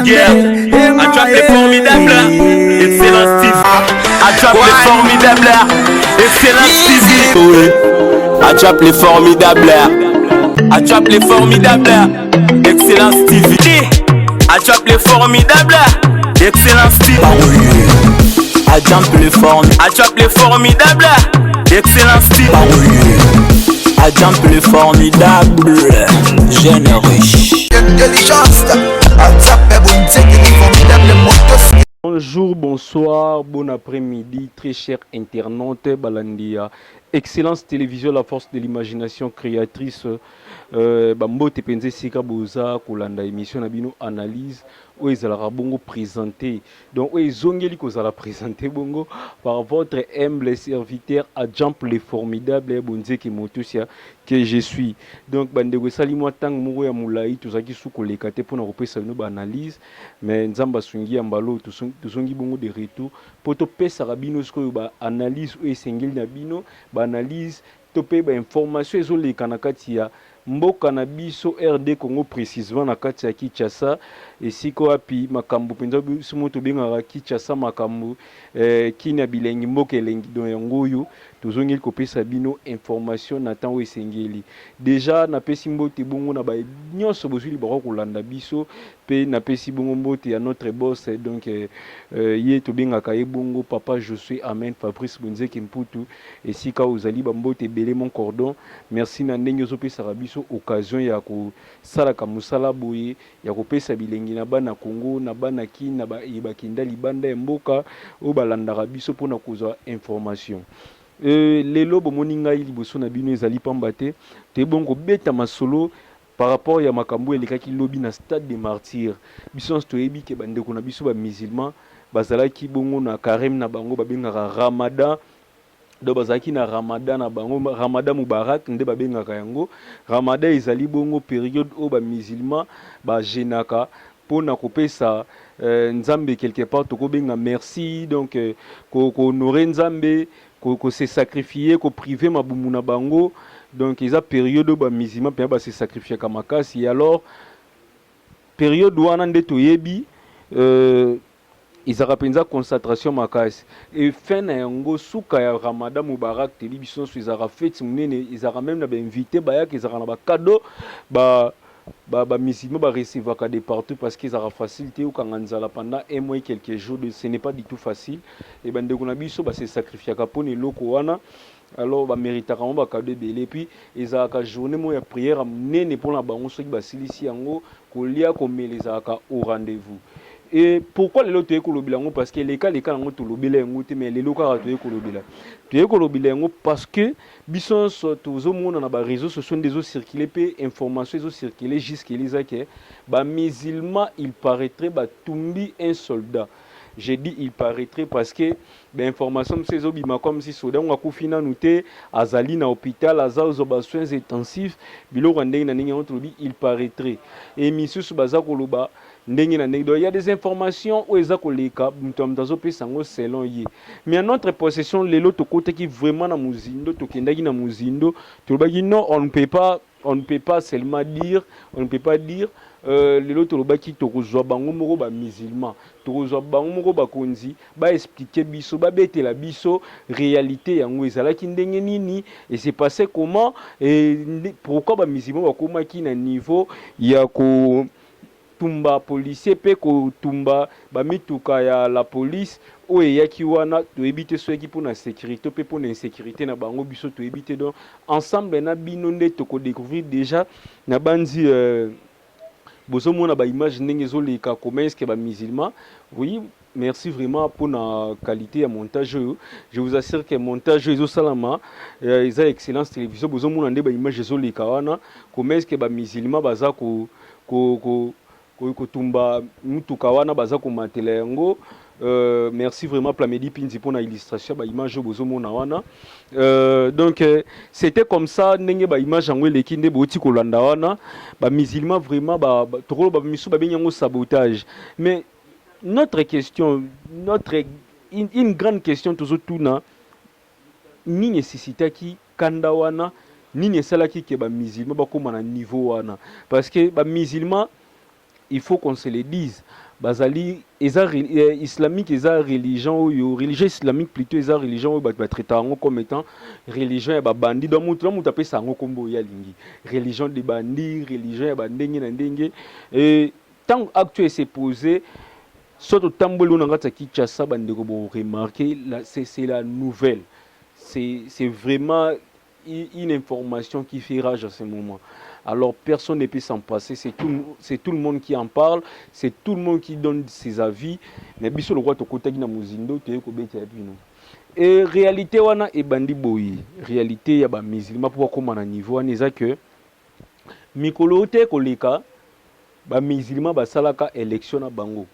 guerre. Attrape les formidables, excellence Steve. Attrape les formidables, excellence Steve. Attrape les formidables, attrape les formidables, excellence Steve. Attrape les formidables, excellence Steve. Attrape les formidables, excellence Steve. Attrape les formidables, jeune riche. Bonjour, bonsoir, bon après-midi, très chers internautes, Balandia. Excellence Télévision, la force de l'imagination créatrice. Bambote Penze Sika Boza, Kolanda émission Nabino analyse, où ils allaient bongo présenter. Donc, où ils ont dit qu'ils allaient présenter bongo par votre humble serviteur, Adjamp le formidable, Bonze Kimotusia, que je suis. Donc, Bandego Salimo Tang Mouro ya Moulaï, tout ça qui sous kolekate pour nous repérer une analyse. Mais Nzamba Sungi Ambalo, tout songi bongo de retour. Pour te pesa Rabino, ce que analyse ou Sengel Nabino, analyse, topé information, ils ont les Kanakatia. Mboka na biso RD Congo précisément na kati ya Kinshasa esiko api makambo penza biso moto bengaka Kinshasa makambo kina bilengi mboka elengi don yangoyo tozongeli kopesa bino information na temps esengeli déjà na pesi mbote bongo na ba nyonso bozuli bako kolanda biso pe na pesi bongo mbote ya notre boss donc ye to bengaka ye bongo papa je suis amen Fabrice Bonzeki Mputu esika ozali ba mbote belé mon cordon merci na ndenge ozopesa biso occasion ya ko salaka musala boye ya kopesa bilengi na bana Congo na bana ki na ba bakinda libanda ya mboka o balandaka biso pona kozwa information lelo bomoni ngai liboso na bino ezali pamba te te bongo beta masolo par rapport ya makambo elekaki lobi na stade des martyrs biso toyebi ke bandeko na biso ba musulman bazalaki bongo na carême na bango babengaka Ramadan. Donc bazaki na Ramadan na bango Ramadan Mubarak nde babengaka yango Ramadan ezali bongo période o ba musulman ba jenaka pona kopesa nzambe quelque part to ko benga merci donc ko honorer nzambe ko se sacrifier ko priver mabumu na bango donc eza période o ba musulman pe ba se sacrifier kamakasi et alors période wana nde toyebi ils ont concentration makasi et fin na yango suka ya Ramadan Mubarak télévision ils ont fait ils ont même invité bayak ils ont na cadeau ba musulmans ba recevoir de partout parce qu'ils ont facilité ou quand nzala pendant un mois quelques jours ce n'est pas du tout facile et bande ko na biso ba se sacrifier ka poni loko wana alors ba mérita quand ba cadeau belé puis ils ont ka journée mo ya prière nene pour la bango soki ba silisi yango ko lia ko meleza ka au rendez-vous. Et pourquoi les lots écolobilango parce que les cas n'ont tout l'obilango mais les locaux écolobilango parce que bison tous au monde on a réseaux ce sont des eaux circulées peu informations des eaux circulées jusqu'à l'isaac bah musulman il paraîtrait bah tumbi un soldat. J'ai dit il paraîtrait parce que l'information ces obima comme si soda on a kufina noté azali na hôpital azazo ba soins intensifs bilo randé na ninga il paraîtrait et monsieur subaza koloba il y a des informations où ils ont selon y. Mais à notre possession, les lots qui vraiment na muzindo, na muzindo, non, on ne peut pas seulement dire, on ne peut pas dire les lots qui tokozwa bango moko ba musulman, tokozwa bango moko ba konzi, ba expliquer biso, ba bete la biso réalité yango ezalaki ndenge nini et c'est passé comment et pourquoi ba musulman ba komaki na niveau ya ko tumba policier pe ko tumba ba mituka ya la police o eyaki wana to éviter ceux qui pour la sécurité pe pour l'insécurité na bango biso to éviter donc ensemble na bino nde to ko découvrir déjà na bandi bozo mona ba image ndenge zo leka comment est-ce que ba musulman oui. Merci vraiment pour la qualité de montage. Je vous assure que le montage est salama. Ils ont excellence télévision. Vous avez des images de l'Ikawana. Comment est-ce que les musulmans baza ko tumba mutuka wana baza ko matela yango merci vraiment Plamedi Pinzi pour la illustration ba image bozo mona wana donc c'était comme ça ndenge ba image yango lekinde boti ko landa wana ba musulman vraiment ba tokolo ba misu ba benyango sabotage mais notre question une grande question toujours tuna ni nécessité qui kanda wana ni nesalaki ke ba musulman ba koma na niveau wana parce que ba musulman il faut qu'on se le dise. Bazali, islamique, religion islamique plutôt, religion comme étant religion et bandit. Donc, nous tapé ça kombo ya lingi. Religion des bandits, religion et bandingi na ndenge. Et tant actuel s'est posé, surtout tambolo na ngata Kinshasa bandeko bo remarquer, c'est la nouvelle. C'est vraiment une information qui fait rage à ce moment. Alors personne ne peut s'en passer, c'est tout le monde qui en parle, c'est tout le monde qui donne ses avis. Mais biso le roi tokotaki na muzindo te ko beta bino. Et réalité wana e bandi boyi, réalité ya ba musulman pour comment na niveau wana eza que mikolo te koleka ba musulman ba salaka élection na bango.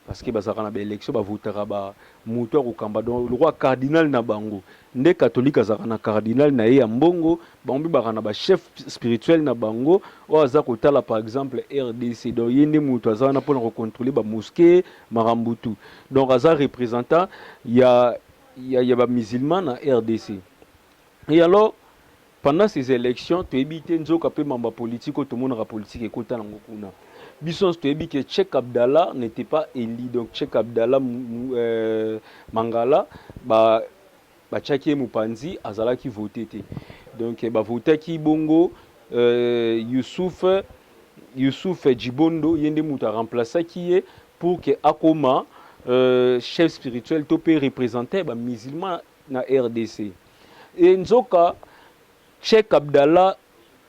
Parce que bazaka na ba élection ba votera ba muto ko kamba donc le roi cardinal na bango. Nde catholique azaka na cardinal na ye ya mbongo bango baka na ba chef spirituel na bango o aza kotala par exemple RDC donc yende muto azaka na pour contrôler ba mosquée marambutu donc aza représentant ya ba musulman na RDC. Et alors pendant ces élections tu évite nzoka pe mamba politique tout le monde la politique ekota nango kuna. Bisons tu évite que Cheikh Abdallah n'était pas élu donc Cheikh Abdallah Mangala ba Tchaki Mupanzi azala qui voté donc ba voté qui bongo Youssouf Djibondo yende muta remplacer qui est pour que akoma chef spirituel topé représenter ba musulman na RDC et nzoka Cheikh Abdallah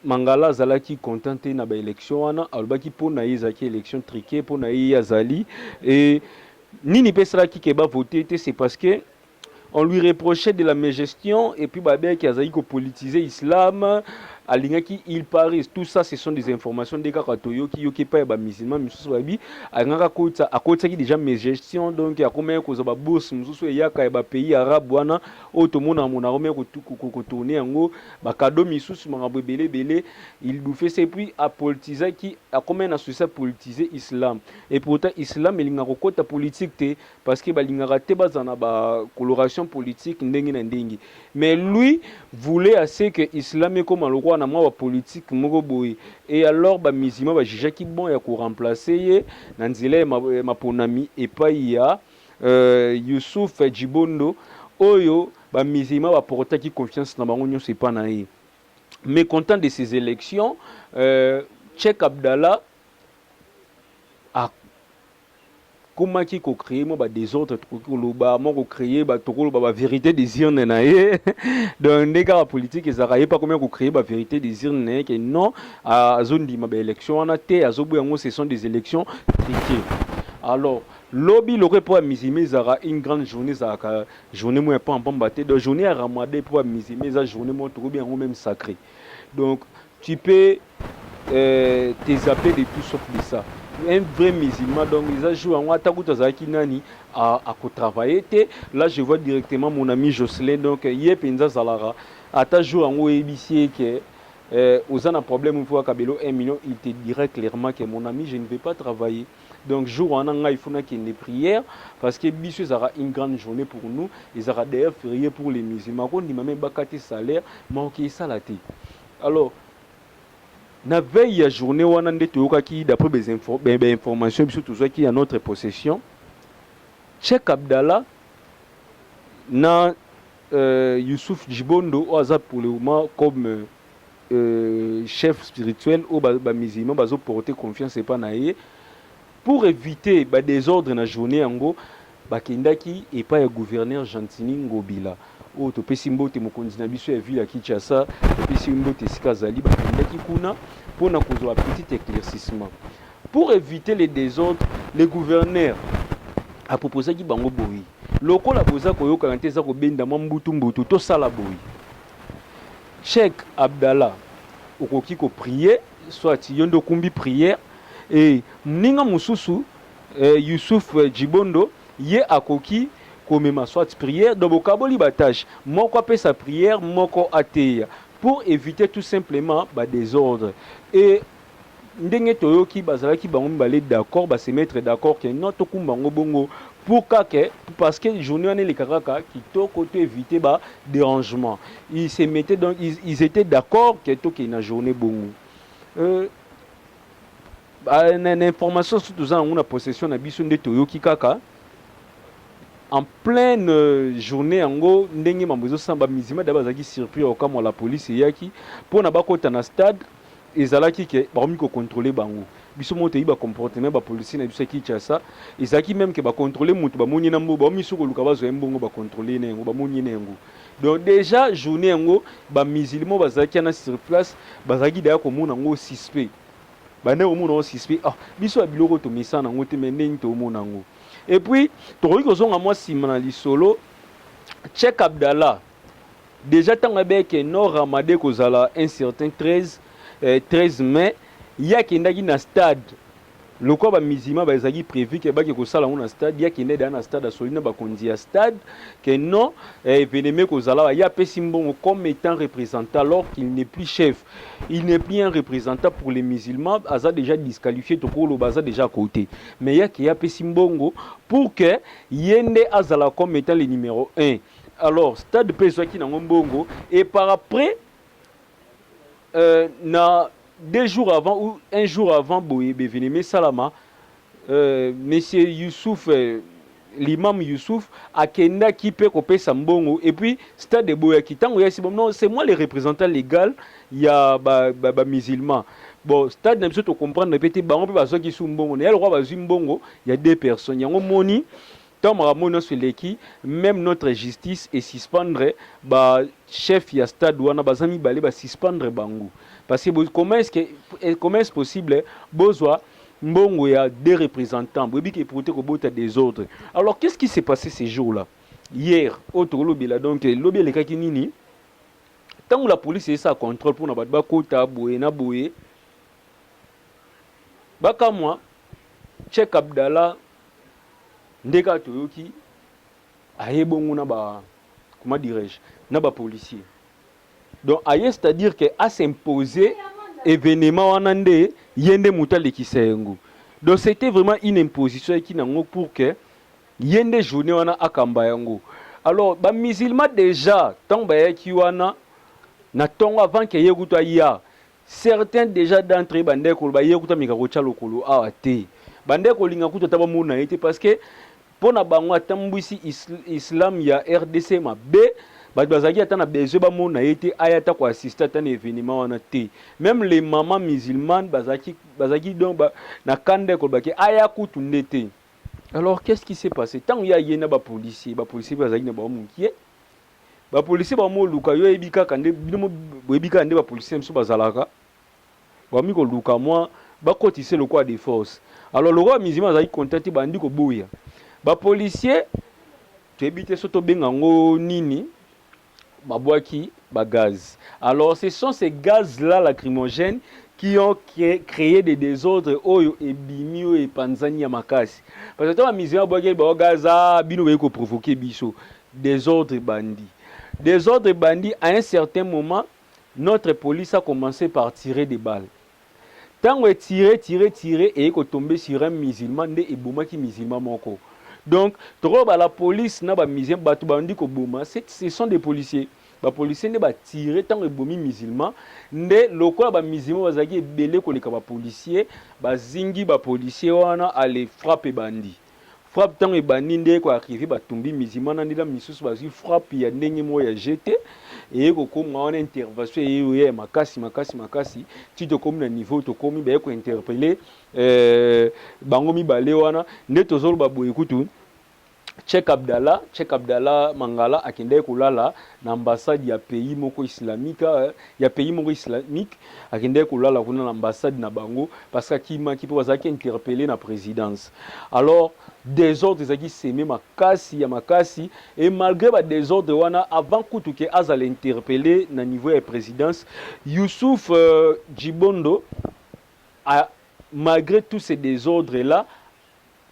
Mangala azala qui contenté na ba élection wana albaki pour na yezaki élection triquée pour na yazali et nini pesala qui ke ba voté c'est parce que on lui reprochait de la mégestion et puis Babé qui a politiser l'islam, Alingaki il Paris, tout ça ce sont des informations des Kakatoyo qui yoki pas ba musulman mususu babi angaka kota akota qui déjà mégestion donc il y a combien cause ba bourse mususu yaka ba pays arabe wana otomona mona rome ko tourner ngo ba cadeau mususu mangabo belé il nous fait c'est puis à politiser qui a combien na souci politiser islam et pourtant islam il ngako kota politique té parce que ba lingaka té bazana ba coloration politique ndenge na ndenge mais lui voulait assez que islam est comme le roi na moi politique moko boy et alors ba musulman ba jija ki bon ya ko remplacer na nzela ma ponami et pas ya Youssouf Djibondo oyo ba musulman ba porta ki confiance na bango nyo c'est pas na ye mais content de ces élections Cheikh Abdallah a comment qui ko créer mo ba désordre ko ba mo ko créer ba tokolo ba vérité des urnes na ye donc ndeka politique ezaka pas comment ko créer ba vérité des urnes que non à zone di ma ba élection na té azobu yango ce sont des élections truquées alors lobby l'aurait pour musulman zara une grande journée zaka journée moi pas en bombaté de journée à ramader pour musulman za journée moi trop bien même sacré donc tu peux te zapper de tout sauf de ça un vrai musulman donc ils a joué en atakuta zaki nani à travailler là je vois directement mon ami Jocelyn donc hier penza zalara ata jour en ABC que aux un problème une fois kabelo 1 million il te dirait clairement que mon ami je ne vais pas travailler donc jour en anga il faut qu'il y ait des prières parce que bisu sera une grande journée pour nous ils sera d'ailleurs férié pour les musulmans on dit même bakati salaire manquer salaté alors na veille ya journée wana nde toyokaki d'après des informations biso tozwaki à notre possession Cheikh Abdallah na Youssouf Djibondo oaza pour le moment comme chef spirituel au ba musulman bazo porter confiance et pas na ye pour éviter ba désordre na journée yango bakendaki et pas le gouverneur Gentini Ngobila o to pesi mbote mokonzi na biso ya ville ya Kinshasa to pesi mbote sikazali bakendaki kuna pour na kozwa petit éclaircissement pour éviter les désordres le gouverneur a proposé ki bango boyi lokola boza koyoka nte za ko benda mbutu to sala boyi Cheikh Abdallah okoki ko prier soit yondo kumbi prière et mninga mususu Youssouf Djibondo ye akoki komema soit prière donc bokaboli batage moko apesa sa prière moko ateya pour éviter tout simplement ba désordre et ndenge toyoki bazalaki bango balé d'accord ba se mettre d'accord que non to kumbango bongo pour que parce que journée on est les karaka qui toko to éviter ba dérangement ils se mettaient donc ils étaient d'accord que to que na journée bongo information surtout ça on a possession na biso nde toyoki kaka en pleine journée yango ndenge mambo samba mizima d'abord zaki surpris au comme la police yaki pour na bakota na stade ezalaki ke bakomi ko contrôler bango biso moto yi ba comportement ba police na biso ki tchasa ezaki même ke ba contrôler mutu ba moni na mbo ba miso ko luka bazo mbongo ba contrôler nengo ba moni nengo donc déjà journée yango ba musulmans bazaki na sur place bazaki daya ko mona ngo suspect bande au monde suspect ah biso abiloko to misa na ngote mende to mona ngo et puis tokoki kozonga moi simana lisolo Cheikh Abdallah déjà tanga beke no ramade kozala un certain 13 mai yakendaki na stade loko ba mizima bazaki prévu ke baki kosala na stade yakende na stade asolina bakonzi ya stade que non événement kozala ya pesimbongo comme étant représentant alors qu'il n'est plus chef, il n'est plus un représentant pour les musulmans, aza déjà disqualifié tokolo baza déjà à côté mais ya pesimbongo pour que yende azala comme étant le numéro 1. Alors stade pesaki na ngombongo et par après na 2 jours avant ou 1 jour avant Boye Beveneme Salama, monsieur Youssouf, l'imam Youssouf, a kenda qui peut couper Sambongo et puis stade de Boye qui tant non c'est moi le représentant légal il y a ba musulman. Bon stade n'a pas comprendre répéter ba on peut pas qui sous Mbongo il y a le roi ba Zimbongo il y a 2 personnes il y a moni tant Ramono Seleki même notre justice est suspendre ba chef ya stade wana bazami balé ba suspendre bango. Parce que comment est-ce possible besoin mbongo ya 2 représentants bobi qui porter ko bota des autres. Alors qu'est-ce qui s'est passé ces jours-là? Hier autre lobela donc lobby le kaki nini tant la police est ça contrôle pour na ba kota boye na boye baka moi Cheikh Abdallah ndeka toyoki ayebongo na ba comment dirais-je na ba policier. Donc aye c'est-à-dire que a s'imposer événement wanande yende mutale kisengo. Donc c'était vraiment une imposition qui nango pour que yende journée wana akamba yango. Alors ba musulman déjà tant ba ki wana na tongo avant que yekuta ya certains déjà d'entrée bande ko ba yekuta mikarocha lokolo awate. Bande ko linga kuta taba mona été parce que pona bango atambwisi islam ya RDC mabe bazaki atana besoin ba mona été ayata ko assister à un événement wana té même les mamans musulmanes bazaki donc na kande ko baki aya kutu ndete. Alors qu'est-ce qui s'est passé tant ya yena ba policier bazaki na ba munkie ba policier ba mo luka yo ebika kande bino ebika ndé ba policier mso bazalaka ba mi ko luka moi ba kotise le quoi de force. Alors le roi musulman azaki contacté bandi ko boya ba policier tu ebite soto bengango nini babwaki ba gaz. Alors ce sont ces gaz là lacrymogènes qui ont créé des désordres oyo ebimio et panzani ya makasi parce que toi musulman boyaki ba gaz bino be ko provoquer biso désordre bandit à un certain moment notre police a commencé par tirer des balles. Tant que tirer et que tomber sur un musulman et boumaki musulman moko. Donc trop la police na ba musulman batu bandi ko bouma ce sont des policiers. Ba policiers ne ba tirer tant que bomi musulman nde lokola ba musulman bazaki belé ko leka ba policier ba zingi ba policier wana aller frapper bandi. Frappe tant et bandi nde ko arriver ba tombi musulman na ndila misusu bazi frappe ya ndenge mo ya jeté. Et comme on intervention et makasi tu te comme na niveau to comme ba ko interpeller bango mi balé wana nde tozolo ba boye kutu Cheikh Abdallah Mangala akende kolala na ambassade ya pays moko islamique akende kolala kuna na ambassade na bango parce que kima ki po bazaki interpeller na présidence. Alors désordre ezaki semé makasi et malgré ba désordre wana avant kutu ke azala interpeller na niveau ya présidence Youssouf Djibondo malgré tous ces désordres là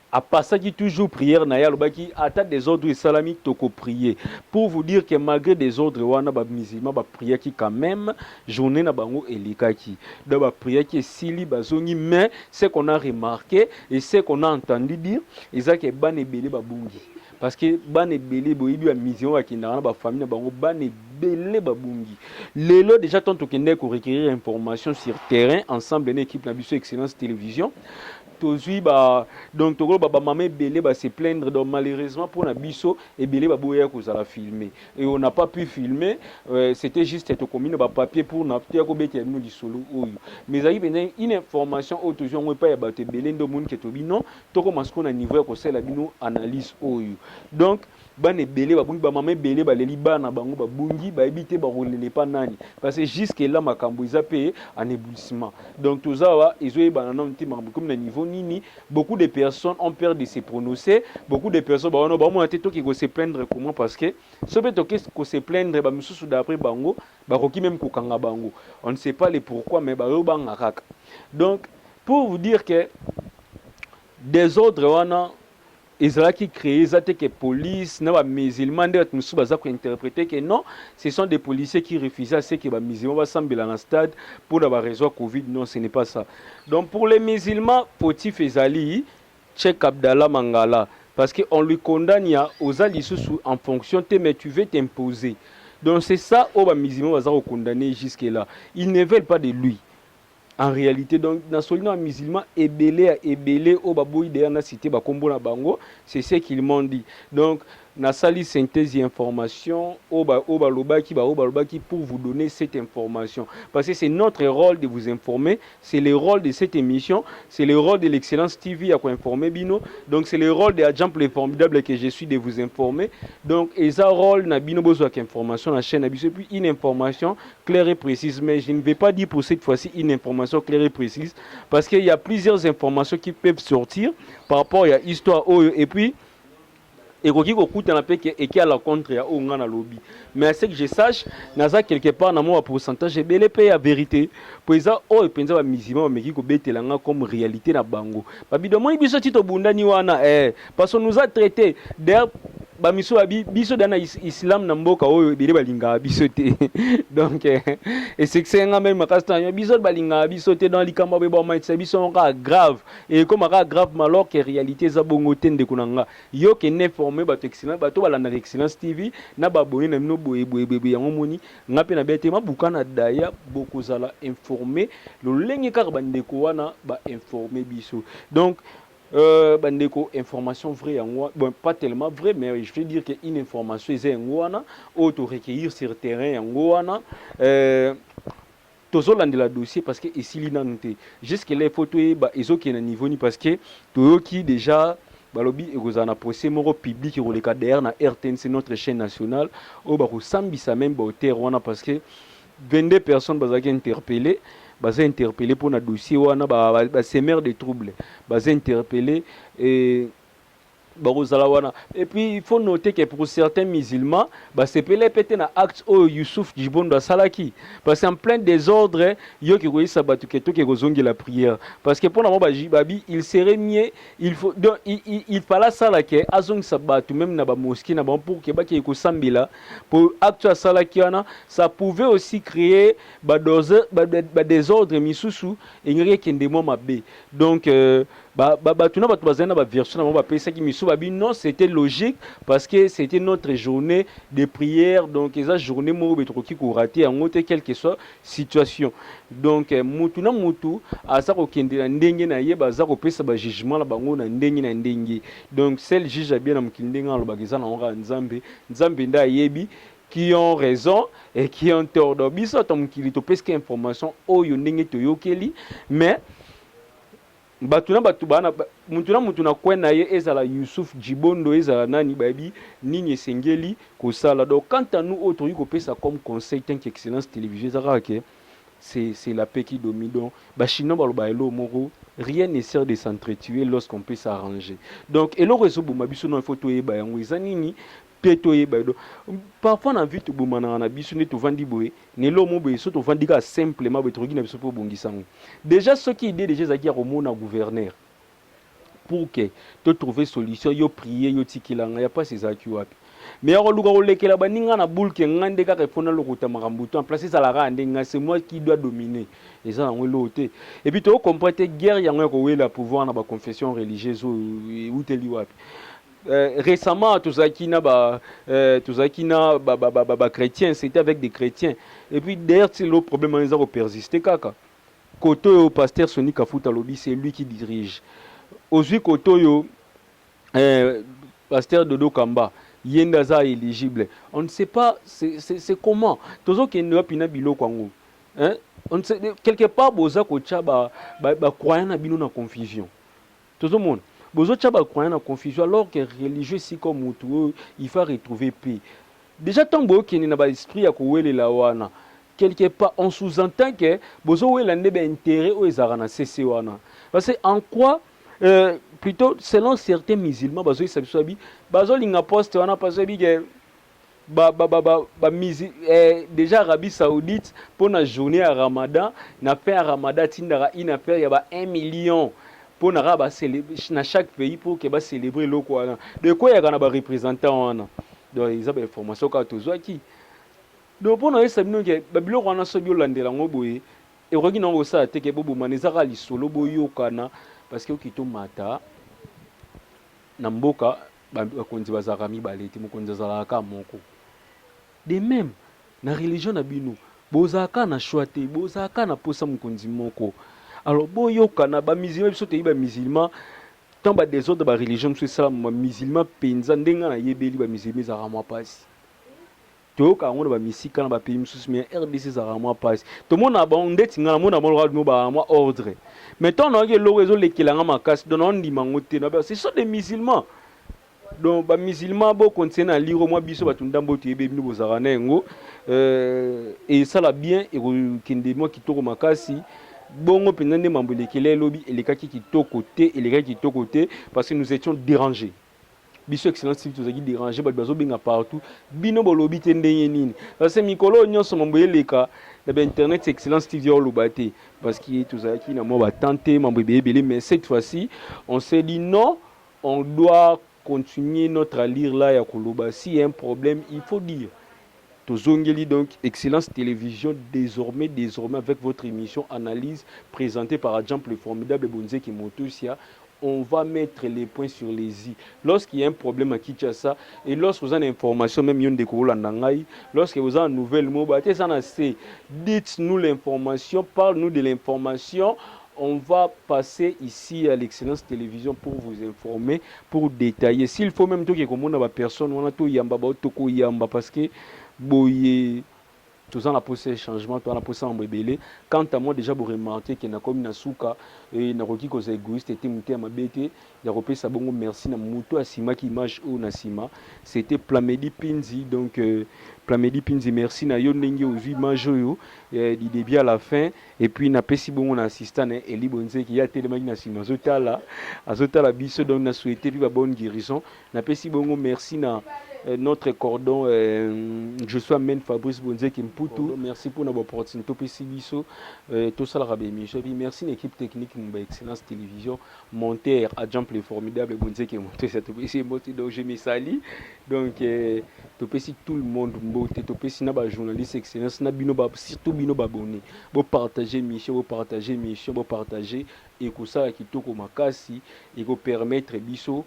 a passé qui toujours prière na ya lobaki ata des ordres islamiques toko prier pour vous dire que malgré des ordres wana ba musulman ba prière qui quand même journée na bango elikaki da ba prière qui sili bazongi mais ce qu'on a remarqué et ce qu'on a entendu dire ils que ban ebele ba bungi parce que ban ebele boyibi ba musulman ba kinda na ba famille na bango ban ebele babungi lelo déjà tant tokende ko requérir information sur terrain ensemble une équipe na biso Excellence Télévision tozui donc tokolo maman ebele se plaindre donc malheureusement pour na biso ebele baboya kozala filmer et on n'a pas pu filmer c'était juste to commune papier pour na te ko beti nous lisolo oyo mais ayi bene une information au toujours on pas ya bato ebele ndo monde ke to bino to ko masko na niveau ya ko sala bino analyse oyo donc bana ebele babungi bamama ebele baleli bana bango babungi bayebi ba rolele pa nani parce que jusque là makambo eza pe en éblouissement donc tozawa ezoyebana na nti makambo comme na niveau nini beaucoup de personnes ont peur de se prononcer beaucoup de personnes baona bamona te toki ko se plaindre comment parce que ce peut toki ko se plaindre ba misusu d'après bango bakoki même kokanga bango on ne sait pas les pourquoi mais ba banga kaka donc pour vous dire que des ordres wana Israël qui crée que police n'a pas musulmans interpréter que non ce sont des policiers qui refusaient à ce que les musulmans va sembler dans le stade pour la raison Covid non ce n'est pas ça donc pour les musulmans Potif Ezali Cheikh Abdallah Mangala parce qu'on lui condamne aux alisous en fonction de mais tu veux t'imposer donc c'est ça où les musulmans va condamner jusque là ils ne veulent pas de lui. En réalité, donc, dans le musulman, ebele, au baboui derrière la cité, bakombo na bango, c'est ce qu'ils m'ont dit. Donc, na sali synthèse information, au balobaki pour vous donner cette information. Parce que c'est notre rôle de vous informer, c'est le rôle de cette émission, c'est le rôle de l'Excellence TV à quoi informer bino. Donc, c'est le rôle de Agent le formidable que je suis de vous informer. Donc, et ça rôle na bino besoin d'information la chaîne et puis une information claire et précise. Mais je ne vais pas dire pour cette fois-ci une information claire et précise parce qu'il y a plusieurs informations qui peuvent sortir par rapport à l'histoire et puis et qui a la contre ya onga na lobby mais à ce que je sache naza quelque part na mon pourcentage belé paye la vérité pour ça oh penza ba musulman mais qui ko betelanga comme réalité na bango babido moi biso tito bundani wana parce qu'on nous a traité d'ailleurs ba miso biso dana islam na mboka oyo bele balinga biso te donc et c'est que c'est même makasta biso balinga biso te dans likamba be ba maitsa biso nga grave et comme grave malor que réalité za bongo te ndeko nanga yo ke ne formé ba excellence ba to balanda Excellence TV na ba boni na mino boye yango moni ngape na bete mabuka na daya bokozala informé lo lengi kaka bandeko wana ba informé biso donc bandeko information vraie bon pas tellement vrai mais je vais dire que une information est ngwana auto recueillir sur terrain ngwana tozolandela dossier parce que ici l'inanté jusque les photos ezoki na niveau ni parce que toyoki déjà balobi ekozana procès moko public roleka derrière na RTNC notre chaîne nationale o ba kosambisa même ba hauteur wana parce que 22 personnes bazaki interpellées bas interpellé pour un dossier ou un semer de troubles bas interpellé et puis il faut noter que pour certains musulmans c'est peut-être un acte au Youssouf Djibondo Salaki parce qu'en plein désordre yo qui koyi sabatu keto qui kozongi la prière parce que pour na babi il serait mieux il faut donc il fallait salaki azong sabatu même na ba mosquée na ba pour que ba ki kosambila pour acte salaki ana ça pouvait aussi créer désordre misusu et ngiri kende mo mabe donc tuna batu bazana ba version na ba pesa ki misu babi non c'était logique parce que c'était notre journée de prière donc eza journée mo betroki ko rater en autre quelque soit situation donc mutu na mutu asa ko kende na ndenge na ye baza ko pesa ba jugement la bango na ndenge donc celle juge bien na mkindenga lo bageza na nga nzambe nda yebi qui ont raison et qui ont tort donc biso tom kilito peske information oyo ndenge toyokeli mais batuna batubana mutuna kwena ye ezala Youssouf Djibondo ezala nani babi nini esengeli kosala donc quant à nous autres ko pesa comme conseil tant qu'Excellence Télévision zaka ke c'est la paix qui domine donc bachino baloba elo moko rien ne sert de s'entretuer lorsqu'on peut s'arranger donc elo réseau bomabiso non photo e ba yango ezanini parfois on a vu tout le monde na biso ne to vandi boye ne lo mo boye so to vandi ka simplement be troki na biso po bongisango déjà ce qui idée déjà zaki ya komona gouverneur pour que to trouver solution yo prier yo tikilanga ya pas ces zaki wapi mais ya luka olekela baninga na boule ke ngande ka refona lokota makambuto en place ça la rande nga c'est moi qui doit dominer et ça en loté et puis to comprendre guerre ya ngo ko wela pouvoir na ba confession religieuse ou teli wapi récemment tozaki na ba chrétiens, c'était avec des chrétiens. Et puis d'ailleurs c'est le problème ils ont persisté kaka. Koto au pasteur Soni Kafuta Lobby, c'est lui qui dirige. Aujourd'hui Koto yo pasteur Dodo Kamba Yendaza éligible. On ne sait pas c'est comment. Tozo kendo pina bilo kwango. Hein? On sait quelque part boza kocha ba croyant na bino na confusion. Tout le monde. Bozo tchaba croyant na confusion alors que religieux si comme mutu il faut retrouver paix. Déjà tant bo qui na ba esprit ya kowele la wana. Quelque part on sous-entend que bozo wela ndebe intérêt o ezara na cc wana. Parce que en quoi plutôt selon certains musulmans bazo isabisabi bazo linga poste wana parce que déjà Arabie Saoudite pour la journée à Ramadan na fait à Ramadan tindara une affaire il y a 1 million pour na célébrer dans chaque pays pour que ba célébrer le quoi de quoi il y a na ba représentant wana donc ils ont des informations ka tozo qui donc pour na sabino que babilo wana so bio landela ngoboye et rogi na ngosa te ke bobo manezaka li solo boyo kana parce que okito mata na mboka ba konzi bazaka mibaleti mokonzi azalaka moko. De même, na religion na bino, bozaka na choite, bozaka na posa mukonzi moko. Alors boyoka na ba musulman biso te ba musulman, tant ba désordre ba religion so ça ba musulman penza ndenga na yebeli ba musulman za ramwa pasi. Toyoka ngona ba misika na ba pays mususu mais RDC za ramwa pasi. To mona ba ndeti ngana mona mo ba ramwa ordre. Mais tant na ke lo rezo lekelanga makasi don on di mangote na ba c'est sont des musulmans. Donc ba musulman bo continuer à lire moi biso batunda mboto yebe bino bozara na ngo et ça la bien et kende moi kitoko makasi bongo penande mambo lekele lobi elekaki kitoko te elekaki kitoko te parce que nous étions dérangés biso excellence TV tozaki dérangés bazo benga partout bino bolobi te ndenye nini parce que mikolo nyonso mambo eleka na ba internet excellence TV o lobate parce que tozaki na mo ba tenter mambo ebele mais cette fois-ci on s'est dit non on doit continuer notre à lire là ya koloba s'il y a un problème il faut dire tozongeli donc Excellence Télévision désormais avec votre émission analyse présentée par Adjamp le formidable Bonzeki Motosia on va mettre les points sur les i lorsqu'il y a un problème à Kinshasa et lorsque vous avez une information même yon dekolo ndangai lorsque vous avez une nouvelle mot bah ça na c'est dites-nous l'information parle-nous de l'information. On va passer ici à l'Excellence Télévision pour vous informer, pour détailler. S'il faut même tout que comme on a personne, on a tout yamba, tout yamba parce que boye tout ça on a posé changement, tout on a posé en rebelle. Quant à moi déjà vous remarquez que na comme na souka et na roki cause égoïste était muté à ma bête, ya repé ça bongo merci na muto asima qui image au nasima. C'était Plamedi Pinzi donc Plamedi Pinzi merci na yo ndenge aux images yo du début à la fin et puis na pesi bongo na assistant Eli Bonze qui a tellement na sima azotala biso donc na souhaité lui ba bonne guérison na pesi bongo merci na notre cordon je suis Amen Fabrice Bonze Kimputu merci pour notre opportunité pesi biso tout ça la rabé Michel merci l'équipe technique de Excellence Télévision monteur Adjamp le formidable Bonze qui monté cette pesi donc je me salue donc tout le monde mbote topesi na ba journaliste excellence na bino ba surtout bino ba abonné bo partager mission bo partager et que ça kitoko makasi et ko permettre biso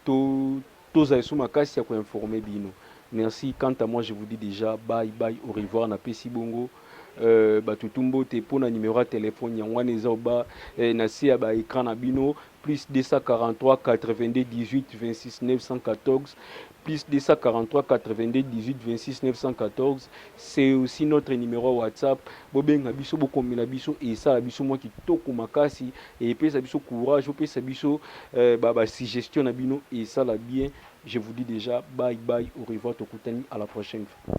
tous à sous makasi à informer bino. Merci. Quant à moi je vous dis déjà bye bye au revoir na pesi bongo batutumbo te pour na numéro de téléphone yangwana ezoba na sia ba écran na bino plus 243 82 18 26 914 plus 243 82 18 26 914 c'est aussi notre numéro WhatsApp bobenga biso bokomela biso et ça biso moi qui toko makasi et puis ça biso courage puis ça biso suggestion na bino et ça la bien je vous dis déjà bye bye au revoir tokutani à la prochaine fois.